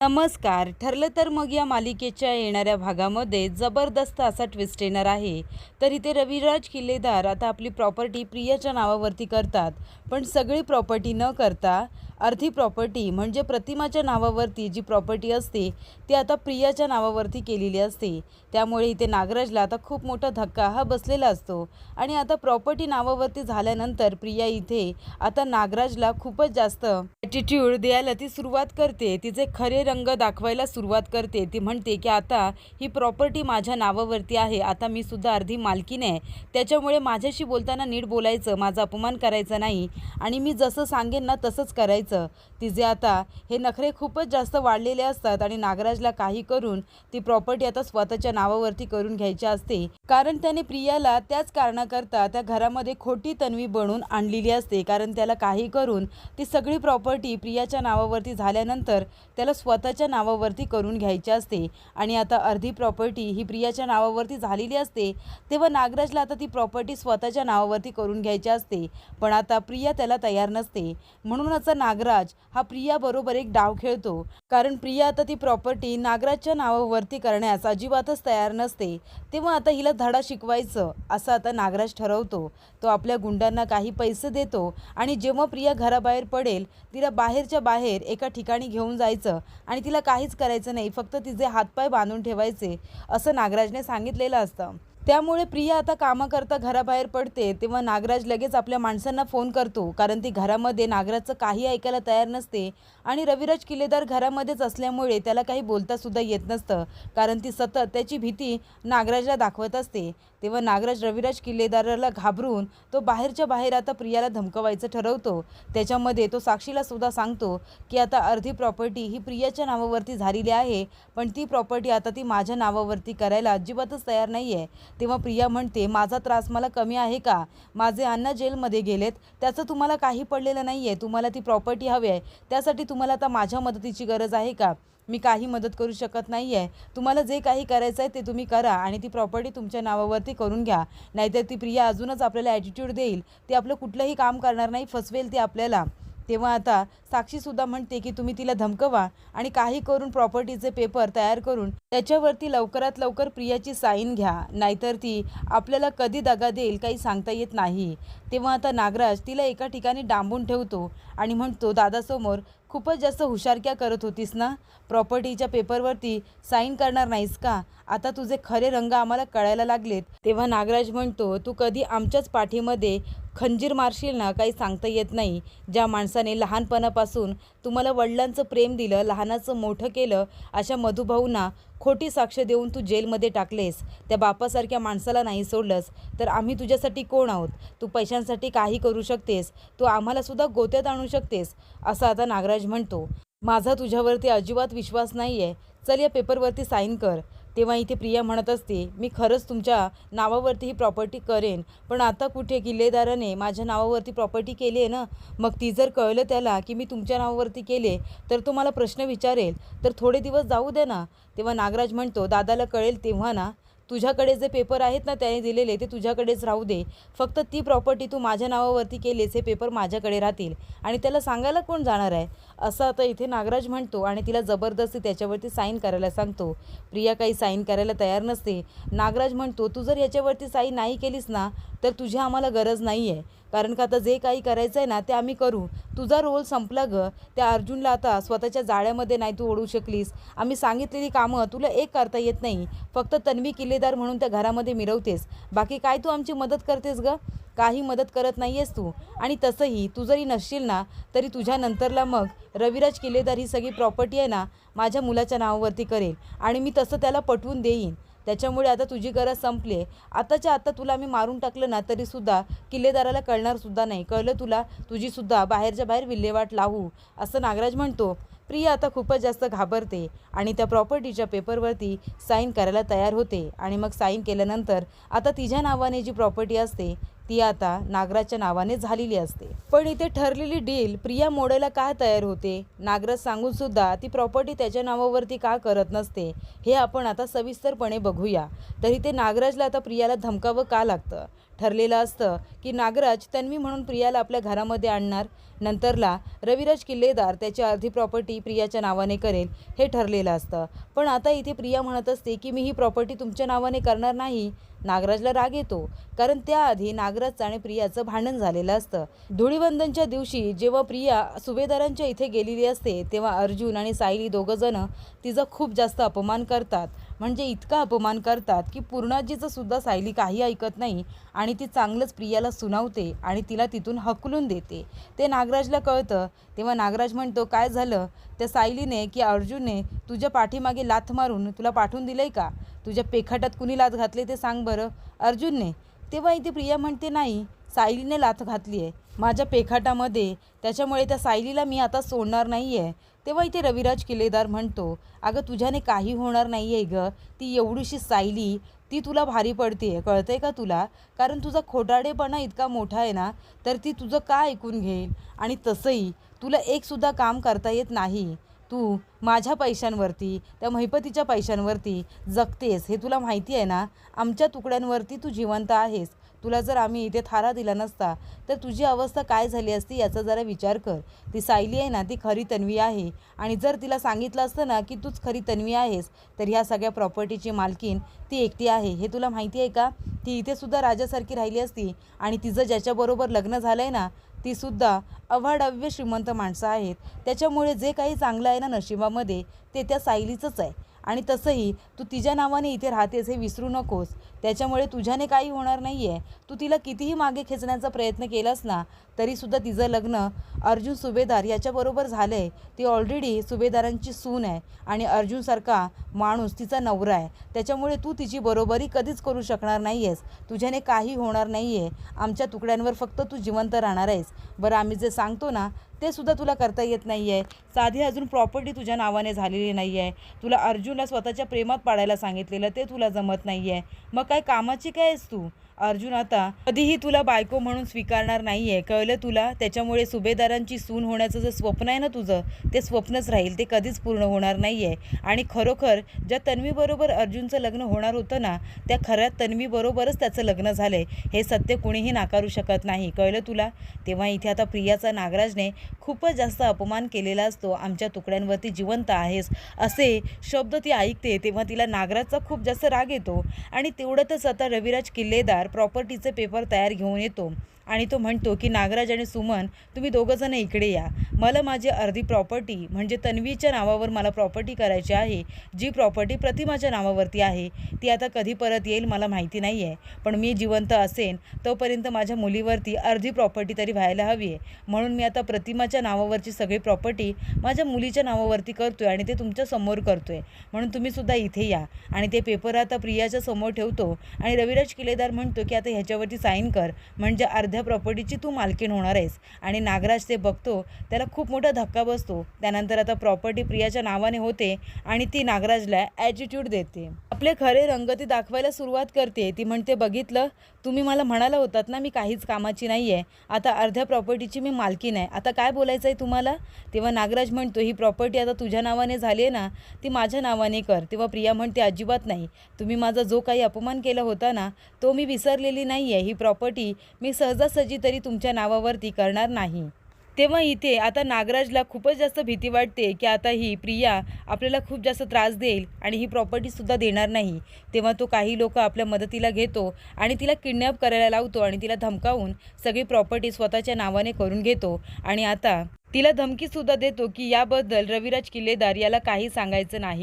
नमस्कार. ठरलं तर मग या मालिकेच्या येणाऱ्या भागामध्ये जबरदस्त असा ट्विस्ट येणार आहे. तर इथे रविराज किल्लेदार आता आपली प्रॉपर्टी प्रियाच्या नावावरती करतात. पण सगळी प्रॉपर्टी न करता अर्धी प्रॉपर्टी म्हणजे प्रतिमाच्या नावावरती जी प्रॉपर्टी असते ती आता प्रियाच्या नावावरती केलेली असते. त्यामुळे इथे नागराजला आता खूप मोठा धक्का हा बसलेला असतो. आणि आता प्रॉपर्टी नावावरती झाल्यानंतर प्रिया इथे आता नागराजला खूपच जास्त ॲटिट्यूड द्यायला ती सुरुवात करते. तिचे खरे रंग दाखवायला सुरुवात करते. ती म्हणते की आता ही प्रॉपर्टी माझ्या नावावरती आहे, आता मी सुद्धा अर्धी मालकीण आहे, त्याच्यामुळे माझ्याशी बोलताना नीट बोलायचं, माझा अपमान करायचा नाही आणि मी जसं सांगेन ना तसंच करायचं. तिचे आता हे नखरे खूपच जास्त वाढलेले असतात आणि नागराजला काही करून ती प्रॉपर्टी आता स्वतःच्या नावावरती करून घ्यायची असते. कारण त्याने प्रियाला त्याच कारणाकरता त्या घरामध्ये खोटी तन्वी बनवून आणलेली असते. कारण त्याला काही करून ती सगळी प्रॉपर्टी प्रियाच्या नावावरती झाल्यानंतर त्याला स्वतःच्या नावावरती करून घ्यायची असते. आणि आता अर्धी प्रॉपर्टी ही प्रियाच्या नावावरती झालेली असते, तेव्हा नागराजला आता ती प्रॉपर्टी स्वतःच्या नावावरती करून घ्यायची असते. पण आता प्रिया त्याला तयार नसते. म्हणूनच नागराज हा प्रियाबरोबर एक डाव खेळतो. कारण प्रिया आता ती प्रॉपर्टी नागराजच्या नावावरती करण्यास अजिबातच तयार नसते. तेव्हा आता हिला धडा शिकवायचं असं आता नागराज ठरवतो. तो आपल्या गुंडांना काही पैसे देतो आणि जेव्हा प्रिया घराबाहेर पडेल तिला बाहेरच्या बाहेर एका ठिकाणी घेऊन जायचं आणि तिला काहीच करायचं नाही, फक्त तिचे हातपाय बांधून ठेवायचे असं नागराजने सांगितलेलं असतं. त्यामुळे प्रिया आता कामाकरता घराबाहेर पडते. तेव्हा नागराज लगेच आपल्या माणसांना फोन करतो. कारण ती घरामध्ये नागराजचं काही ऐकायला तयार नसते आणि रविराज किल्लेदार घरामध्येच असल्यामुळे त्याला काही बोलतासुद्धा येत नसतं. कारण ती सतत त्याची भीती नागराजला दाखवत असते. तेव्हा नागराज रविराज किल्लेदाराला घाबरून तो बाहेरच्या बाहेर आता प्रियाला धमकवायचं ठरवतो. त्याच्यामध्ये तो साक्षीला सुद्धा सांगतो की आता अर्धी प्रॉपर्टी ही प्रियाच्या नावावरती झालेली आहे, पण ती प्रॉपर्टी आता ती माझ्या नावावरती करायला अजिबातच तयार नाही आहे. तेव्हा प्रिया म्हणते, माझा त्रास मला कमी आहे का? माझे अण्णा जेलमध्ये गेलेत, त्याचं तुम्हाला काही पडलेलं नाही आहे. तुम्हाला ती प्रॉपर्टी हवी आहे, त्यासाठी तुम्हाला आता माझ्या मदतीची गरज आहे का? मी काही मदत करू शकत नाही आहे. तुम्हाला जे काही करायचं आहे ते तुम्ही करा आणि ती प्रॉपर्टी तुमच्या नावावरती करून घ्या. नाहीतर ती प्रिया अजूनच आपल्याला ॲटिट्यूड देईल, ती आपलं कुठलंही काम करणार नाही, फसवेल ती आपल्याला. तेव्हा आता साक्षीसुद्धा म्हणते की तुम्ही तिला धमकवा आणि काही करून प्रॉपर्टीचे पेपर तयार करून त्याच्यावरती लवकरात लवकर प्रियाची साईन घ्या, नाहीतर ती आपल्याला कधी दगा देईल काही सांगता येत नाही. तेव्हा आता नागराज तिला एका ठिकाणी डांबून ठेवतो आणि म्हणतो, दादासमोर खूपच जास्त हुशारक्या करत होतीस ना, प्रॉपर्टीच्या पेपरवरती साईन करणार नाहीस का? आता तुझे खरे रंग आम्हाला कळायला लागलेत. तेव्हा नागराज म्हणतो, तू कधी आमच्याच पाठीमध्ये खंजीर मारशील ना, काही सांगता येत नाही. ज्या माणसाने लहानपणापासून तुम्हाला वडिलांचं प्रेम दिलं, लहानाचं मोठं केलं, अशा मधुभाऊंना खोटी साक्ष देऊन तू जेलमध्ये टाकलेस, त्या बापासारख्या माणसाला नाही सोडलंस तर आम्ही तुझ्यासाठी कोण आहोत? तू पैशांसाठी काही करू शकतेस, तू आम्हालासुद्धा गोत्यात आणू शकतेस असं आता नागराज म्हणतो. माझा तुझ्यावरती अजिबात विश्वास नाही आहे, चल या पेपरवरती साईन कर. तेव्हा इथे प्रिया म्हणत असते, मी खरंच तुमच्या नावावरती ही प्रॉपर्टी करेन, पण आता कुठे किल्लेदाराने माझ्या नावावरती प्रॉपर्टी केली आहे ना, मग ती जर कळलं त्याला की मी तुमच्या नावावरती केले तर तो मला प्रश्न विचारेल, तर थोडे दिवस जाऊ दे ना. तेव्हा नागराज म्हणतो, दादाला कळेल तेव्हा ना. तुझ्याकडे जे पेपर आहेत ना त्याने दिलेले ते तुझ्याकडेच राहू दे. फक्त ती प्रॉपर्टी तू माझ्या नावावरती केलीस, हे पेपर माझ्याकडे राहतील आणि त्याला सांगायला कोण जाणार आहे असं आता इथे नागराज म्हणतो आणि तिला जबरदस्ती त्याच्यावरती साईन करायला सांगतो. प्रिया काही साईन करायला तयार नसते. नागराज म्हणतो, तू जर याच्यावरती साईन नाही केलीस ना तर तुझी आम्हाला गरज नाही आहे. कारण का आता जे काही करायचं आहे ना ते आम्ही करू. तुझा रोल संपला गं. त्या अर्जुनला आता स्वतःच्या जाळ्यामध्ये नाही तू ओढू शकलीस. आम्ही सांगितलेली कामं तुला एक करता येत नाही. फक्त तन्वी किल्लेदार म्हणून त्या घरामध्ये मिरवतेस. बाकी काय तू आमची मदत करतेस गं? काही मदत करत नाही आहेस तू. आणि तसंही तू जरी नसशील ना तरी तुझ्यानंतरला मग रविराज किल्लेदार ही सगळी प्रॉपर्टी आहे ना माझ्या मुलाच्या नावावरती करेल आणि मी तसं त्याला पटवून देईन. त्याच्यामुळे आता तुझी गरज संपली आहे. आताच्या आता तुला मी मारून टाकलं ना तरीसुद्धा किल्लेदाराला कळणारसुद्धा नाही. कळलं तुला? तुझीसुद्धा बाहेरच्या बाहेर विल्हेवाट लावू असं नागराज म्हणतो. प्रिया आता खूपच जास्त घाबरते आणि त्या प्रॉपर्टीच्या पेपरवरती साईन करायला तयार होते. आणि मग साईन केल्यानंतर आता तिच्या नावाने जी प्रॉपर्टी असते ती आता नागराजच्या नावाने झालेली असते. पण इथे ठरलेली डील प्रिया मोडायला का तयार होते? नागराज सांगूनसुद्धा ती प्रॉपर्टी त्याच्या नावावरती का करत नसते हे आपण आता सविस्तरपणे बघूया. तर इथे नागराजला आता प्रियाला धमकावं का लागतं? ठरलेलं असतं की नागराज तन्वी म्हणून प्रियाला आपल्या घरामध्ये आणणार. नंतरला रविराज किल्लेदार त्याची अर्धी प्रॉपर्टी प्रियाच्या नावाने करेल हे ठरलेलं असतं. पण आता इथे प्रिया म्हणत असते की मी ही प्रॉपर्टी तुमच्या नावाने करणार नाही. नागराजला राग येतो, कारण त्याआधी नागराजचं आणि प्रियाचं भांडण झालेलं असतं. धुळीवंदनच्या दिवशी जेव्हा प्रिया सुभेदारांच्या इथे गेलेली असते तेव्हा अर्जुन आणि सायली दोघंजणं तिचा खूप जास्त अपमान करतात. म्हणजे इतका अपमान करतात की पूर्णाजीचं सुद्धा सायली काही ऐकत नाही आणि ती चांगलंच प्रियाला सुनावते आणि तिला तिथून हकलून देते. ते नागराजला कळतं. तेव्हा नागराज म्हणतो, काय झालं त्या सायलीने की अर्जुनने तुझ्या पाठीमागे लाथ मारून तुला पाठवून दिलंय का? तुझ्या पेखाटात कुणी लाथ घातले ते सांग बरं. अर्जुनने. तेव्हा इथे प्रिया म्हणते, नाही, सायलीने लाथ घातली आहे माझ्या पेखाटामध्ये, त्याच्यामुळे त्या सायलीला मी आता सोडणार नाही आहे. तेव्हा इथे रविराज किल्लेदार म्हणतो, अगं तुझ्याने काही होणार नाही आहे गं, ती एवढीशी सायली ती तुला भारी पडते, कळतंय का तुला? कारण तुझा खोटारडेपणा इतका मोठा आहे ना, तर ती तुझं का ऐकून घेईल? आणि तसंही तुला एकसुद्धा काम करता येत नाही. तू माझ्या पैशांवरती, त्या महिपतीच्या पैशांवरती जगतेस हे तुला माहिती आहे ना. आमच्या तुकड्यांवरती तू जिवंत आहेस. तुला जर आम्ही इथे थारा दिला नसता तर तुझी अवस्था काय झाली असती याचा जरा विचार कर. ती सायली आहे ना, ती खरी तन्वी आहे. आणि जर तिला सांगितलं असतं ना की तूच खरी तन्वी आहेस, तर ह्या सगळ्या प्रॉपर्टीची मालकीन ती एकटी आहे हे तुला माहिती आहे का? ती इथेसुद्धा राजासारखी राहिली असती. आणि तिचं ज्याच्याबरोबर लग्न झालं आहे ना, तीसुद्धा अवाढव्य श्रीमंत माणसं आहेत. त्याच्यामुळे जे काही चांगलं आहे ना नशिबामध्ये ते त्या सायलीचंच आहे. आणि तसंही तू तिच्या नावाने इथे राहतेस हे विसरू नकोस. त्याच्यामुळे तुझ्याने काही होणार नाही आहे. तू तिला कितीही मागे खेचण्याचा प्रयत्न केलास ना, तरीसुद्धा तिचं लग्न अर्जुन सुभेदार याच्याबरोबर झालं आहे. ती ऑलरेडी सुभेदारांची सून आहे आणि अर्जुनसारखा माणूस तिचा नवरा आहे. त्याच्यामुळे तू तिची बरोबरी कधीच करू शकणार नाही आहेस. तुझ्याने काही होणार नाही आहे. आमच्या तुकड्यांवर फक्त तू जिवंत राहणार आहेस. बरं, आम्ही जे सांगतो ना ते सुद्धा तुला करता येत नाही आहे. साधी अजून प्रॉपर्टी तुझ्या नावाने झालेली नाही आहे. तुला अर्जुनला स्वतःच्या प्रेमात पाडायला सांगितलेलं ते तुला जमत नाही आहे. मग काय कामाची काय आहेस तू? अर्जुन आता कधीही तुला बायको म्हणून स्वीकारणार नाही आहे, कळलं तुला? त्याच्यामुळे सुभेदारांची सून होण्याचं जे स्वप्न आहे ना तुझं, ते स्वप्नच राहील, ते कधीच पूर्ण होणार नाही आहे. आणि खरोखर ज्या तन्वीबरोबर अर्जुनचं लग्न होणार होतं ना, त्या खऱ्या तन्वीबरोबरच त्याचं लग्न झालं आहे, हे सत्य कुणीही नाकारू शकत नाही, कळलं तुला? तेव्हा इथे आता प्रियाचा नागराजने खूपच जास्त अपमान केलेला असतो. आमच्या तुकड्यांवरती जिवंत आहेस असे शब्द ती ऐकते तेव्हा तिला नागराजचा खूप जास्त राग येतो. आणि तेवढ्यातच आता रविराज किल्लेदार प्रॉपर्टीचे पेपर तयार घेऊन येतो आणि तो म्हणतो की नागराज आणि सुमन, तुम्ही दोघंजण इकडे या. मला माझी अर्धी प्रॉपर्टी म्हणजे तन्वीच्या नावावर मला प्रॉपर्टी करायची आहे. जी प्रॉपर्टी प्रतिमाच्या नावावरती आहे ती आता कधी परत येईल मला माहिती नाही आहे. पण मी जिवंत असेन तोपर्यंत माझ्या मुलीवरती अर्धी प्रॉपर्टी तरी व्हायला हवी आहे. म्हणून मी आता प्रतिमाच्या नावावरची सगळी प्रॉपर्टी माझ्या मुलीच्या नावावरती करतो आहे आणि ते तुमच्यासमोर करतो आहे. म्हणून तुम्हीसुद्धा इथे या. आणि ते पेपर आता प्रियाच्या समोर ठेवतो आणि रविराज किल्लेदार म्हणतो की आता ह्याच्यावरती साईन कर, म्हणजे अर्ध्या प्रॉपर्टीची तू मालकीण होणार आहेस. आणि नागराज ते बघतो, त्याला खूप मोठा धक्का बसतो. त्यानंतर आता प्रॉपर्टी प्रियाच्या नावाने होते आणि ती नागराजला ॲटिट्यूड देते. आपले खरे रंग ती दाखवायला सुरुवात करते. ती म्हणते, बघितलं, तुम्ही मला म्हणाला होतात ना मी काहीच कामाची नाही आहे, आता अर्ध्या प्रॉपर्टीची मी मालकीण आहे, आता काय बोलायचं आहे तुम्हाला? तेव्हा नागराज म्हणतो, ही प्रॉपर्टी आता तुझ्या नावाने झाली आहे ना, ती माझ्या नावाने कर. तेव्हा प्रिया म्हणते, अजिबात नाही, तुम्ही माझा जो काही अपमान केला होता ना तो मी विसरलेली नाही आहे. ही प्रॉपर्टी मी सहजासहजी तरी तुमच्या नावावरती करणार नाही. तेव्हा इथे आता नागराजला खूपच जास्त भीती वाटते की आता ही प्रिया आपल्याला खूप जास्त त्रास देईल आणि ही प्रॉपर्टीसुद्धा देणार नाही. तेव्हा तो काही लोक आपल्या मदतीला घेतो आणि तिला किडनॅप करायला लावतो आणि तिला धमकावून सगळी प्रॉपर्टी स्वतःच्या नावाने करून घेतो. आणि आता तिला धमकीसुद्धा देतो की याबद्दल रविराज किल्लेदार याला काही सांगायचं नाही.